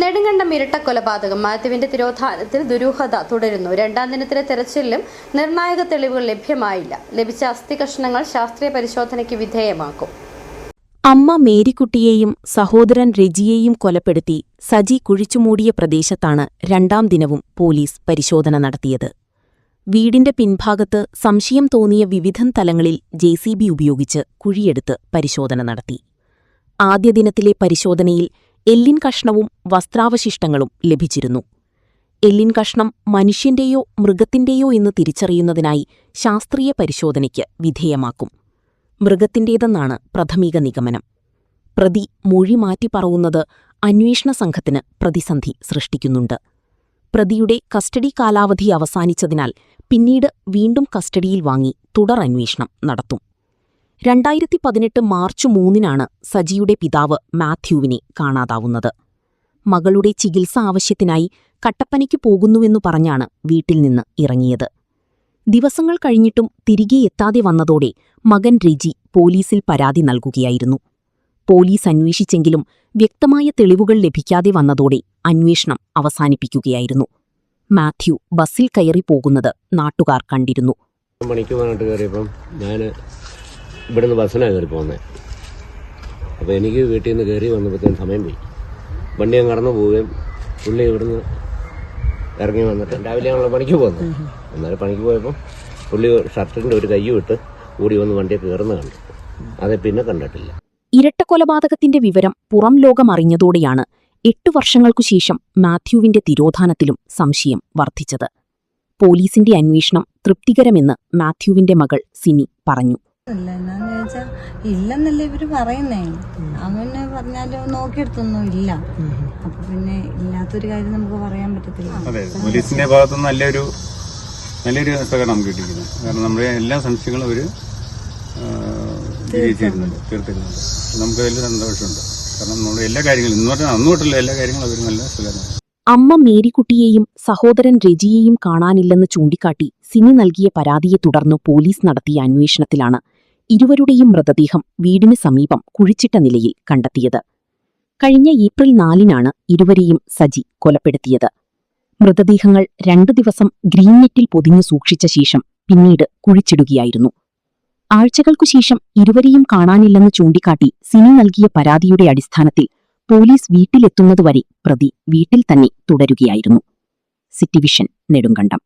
നെടുങ്കണ്ടം ഇരട്ടക്കൊലപാതകം മാത്യുവിന്റെ തിരോധാനത്തിൽ ദുരൂഹത തുടരുന്നു. രണ്ടാം ദിനത്തിലെ തെരച്ചിലിലും നിർണായക തെളിവുകൾ ലഭ്യമായില്ല. ലഭിച്ച അസ്ഥികഷ്ണങ്ങൾ ശാസ്ത്രീയ പരിശോധനയ്ക്ക് വിധേയമാക്കും. അമ്മ മേരിക്കുട്ടിയെയും സഹോദരൻ രജിയെയും കൊലപ്പെടുത്തി സജി കുഴിച്ചുമൂടിയ പ്രദേശത്താണ് രണ്ടാം ദിനവും പോലീസ് പരിശോധന നടത്തിയത്. വീടിന്റെ പിൻഭാഗത്ത് സംശയം തോന്നിയ വിവിധ തലങ്ങളിൽ JCB ഉപയോഗിച്ച് കുഴിയെടുത്ത് പരിശോധന നടത്തി. ആദ്യ ദിനത്തിലെ പരിശോധനയിൽ എല്ലിൻ കഷ്ണവും വസ്ത്രാവശിഷ്ടങ്ങളും ലഭിച്ചിരുന്നു. എല്ലിൻ കഷ്ണം മനുഷ്യന്റെയോ മൃഗത്തിന്റെയോ എന്ന് തിരിച്ചറിയുന്നതിനായി ശാസ്ത്രീയ പരിശോധനയ്ക്ക് വിധേയമാക്കും. മൃഗത്തിന്റേതെന്നാണ് പ്രാഥമിക നിഗമനം. പ്രതി മൊഴി മാറ്റി പറയുന്നത് അന്വേഷണ സംഘത്തിന് പ്രതിസന്ധി സൃഷ്ടിക്കുന്നുണ്ട്. പ്രതിയുടെ കസ്റ്റഡി കാലാവധി അവസാനിച്ചതിനാൽ പിന്നീട് വീണ്ടും കസ്റ്റഡിയിൽ വാങ്ങി തുടർ അന്വേഷണം നടത്തും. 2018 മാർച്ച് 3-നാണ് സജിയുടെ പിതാവ് മാത്യുവിനെ കാണാതാവുന്നത്. മകളുടെ ചികിത്സ ആവശ്യത്തിനായി കട്ടപ്പനയ്ക്ക് പോകുന്നുവെന്നു പറഞ്ഞാണ് വീട്ടിൽ നിന്ന് ഇറങ്ങിയത്. ദിവസങ്ങൾ കഴിഞ്ഞിട്ടും തിരികെ എത്താതെ വന്നതോടെ മകൻ രജി പോലീസിൽ പരാതി നൽകുകയായിരുന്നു. പോലീസ് അന്വേഷിച്ചെങ്കിലും വ്യക്തമായ തെളിവുകൾ ലഭിക്കാതെ വന്നതോടെ അന്വേഷണം അവസാനിപ്പിക്കുകയായിരുന്നു. മാത്യു ബസ്സിൽ കയറി പോകുന്നത് നാട്ടുകാർ കണ്ടിരുന്നു. ഇവിടുന്ന് ബസ്സിനാണ് കയറി പോകുന്നത്. അപ്പോൾ എനിക്ക് വീട്ടിൽ നിന്ന് കയറി വന്നപ്പോഴത്തേനും സമയം പോയി. വണ്ടി ഞാൻ കടന്നു പോവുകയും പുള്ളി ഇവിടുന്ന് ഇറങ്ങി വന്നിട്ട് രാവിലെയാണല്ലോ പണിക്ക് പോകുന്നത്. എന്നാലും പണിക്ക് പോയപ്പോൾ പുള്ളി ഷർട്ടിൻ്റെ ഒരു കൈ വിട്ട് കൂടി വന്ന് വണ്ടിയെ കയറുന്ന കണ്ടു. അതെ, പിന്നെ കണ്ടിട്ടില്ല. ഇരട്ടക്കൊലപാതകത്തിന്റെ വിവരം പുറം ലോകമറിഞ്ഞതോടെയാണ് 8 വർഷങ്ങൾക്കു ശേഷം മാത്യുവിന്റെ തിരോധാനത്തിലും സംശയം വർദ്ധിച്ചത്. പോലീസിന്റെ അന്വേഷണം തൃപ്തികരമെന്ന് മാത്യുവിന്റെ മകൾ സിനി പറഞ്ഞു. എന്നാന്ന് ചോദിച്ചാ ഇല്ലെന്നല്ലേ ഇവര് പറയുന്നേ. അങ്ങനെ പറഞ്ഞാലോ നോക്കിയെടുത്തൊന്നും ഇല്ല. അപ്പൊ പിന്നെ ഇല്ലാത്തൊരു കാര്യം നമുക്ക് പറയാൻ പറ്റത്തില്ല. അതെ, പോലീസിന്റെ ഭാഗത്തുനിന്ന് നല്ലൊരു സഹകരണം നമുക്ക് കിട്ടിയിരിക്കുന്നു. കാരണം നമ്മുടെ എല്ലാ സംശയങ്ങളും അവര് തീർത്തിരുന്നുണ്ട്. നമുക്ക് വലിയ സന്തോഷമുണ്ട്. കാരണം നമ്മുടെ എല്ലാ കാര്യങ്ങളും അന്നോട്ടുള്ള എല്ലാ കാര്യങ്ങളും അവർ നല്ല സഹകരണം. അമ്മ മേരിക്കുട്ടിയെയും സഹോദരൻ രജിയെയും കാണാനില്ലെന്ന് ചൂണ്ടിക്കാട്ടി സിനി നൽകിയ പരാതിയെ തുടർന്ന് പോലീസ് നടത്തിയ അന്വേഷണത്തിലാണ് ഇരുവരുടെയും മൃതദേഹം വീടിന് സമീപം കുഴിച്ചിട്ട നിലയിൽ കണ്ടെത്തിയത്. കഴിഞ്ഞ ഏപ്രിൽ 4-നാണ് ഇരുവരെയും സജി കൊലപ്പെടുത്തിയത്. മൃതദേഹങ്ങൾ 2 ദിവസം ഗ്രീൻ നെറ്റിൽ പൊതിഞ്ഞു സൂക്ഷിച്ച ശേഷം പിന്നീട് കുഴിച്ചിടുകയായിരുന്നു. ആഴ്ചകൾക്കുശേഷം ഇരുവരെയും കാണാനില്ലെന്ന് ചൂണ്ടിക്കാട്ടി സിനി നൽകിയ പരാതിയുടെ അടിസ്ഥാനത്തിൽ പോലീസ് വീട്ടിലെത്തുന്നതുവരെ പ്രതി വീട്ടിൽ തന്നെ തുടരുകയായിരുന്നു. City vision, Nedumkandam.